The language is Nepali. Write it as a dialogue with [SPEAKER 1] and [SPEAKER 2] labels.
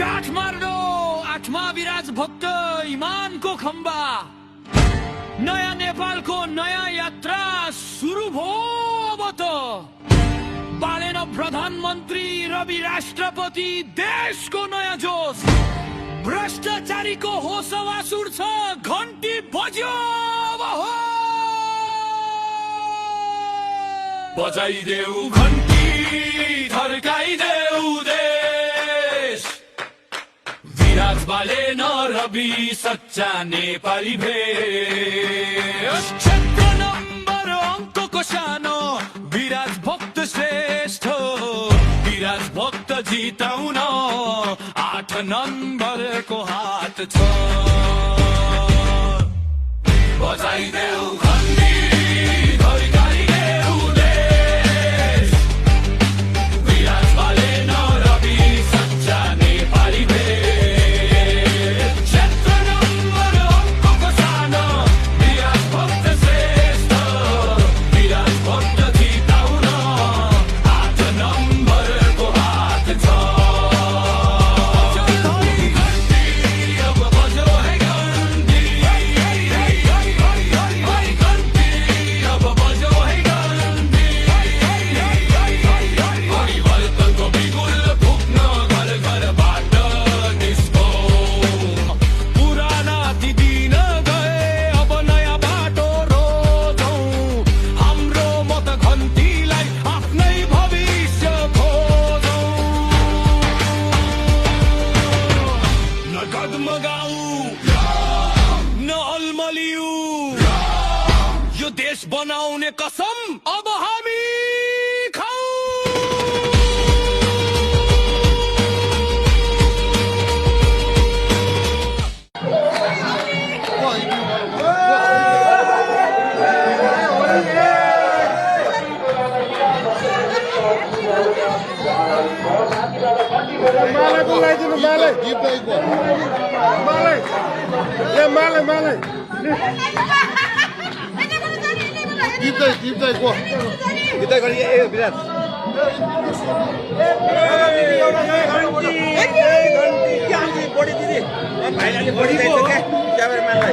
[SPEAKER 1] काठमाडौँ 8मा विराज भक्त इमानको खम्बा नयाँ नेपालको नयाँ यात्रा सुरु भयो अब त बालेन प्रधानमन्त्री रवि राष्ट्रपति देशको नयाँ जोश भ्रष्टाचारीको होसवा सुर्छ घन्टी बज्यो अब हो बजाइदेऊ घन्टी थर्काइदेऊ देश विराज बालेन रवि सच्चा नेपाली भेष क्षेत्र नम्बर अङ्कको सानो विराज भक्त श्रेष्ठ विराज भक्त जिताउन 8 नम्बरको हात छ बजाइदेऊ घन्टी थर्काइदेऊ देश विराज बालेन रवि सच्चा नेपाली भेष क्षेत्र नम्बर अङ्कको सानो विराज भक्त श्रेष्ठ विराज भक्त जिताउन 8 नम्बरको हात छ अब बज्यो है घन्टी अब बज्यो है घन्टी परिवर्तनको बिगुल फुक्न घर घरबाट निस्को पुराना ती दिन गए अब नयाँ बाटो रोजौँ हाम्रो मत घन्टीलाई आफ्नै भविष्य खोजौँ न डगमगाऊ न अल्मलिऊ यो देश बनाउने कसम अब हामी खाऊ
[SPEAKER 2] मालाको लगाइदिनु मालै मालै ए मालै मालै टिप्दै को टिप्दै गरी ए विराज बढी दिदी भाइले बढी दिन्छ क्या क्यामेराम्यानलाई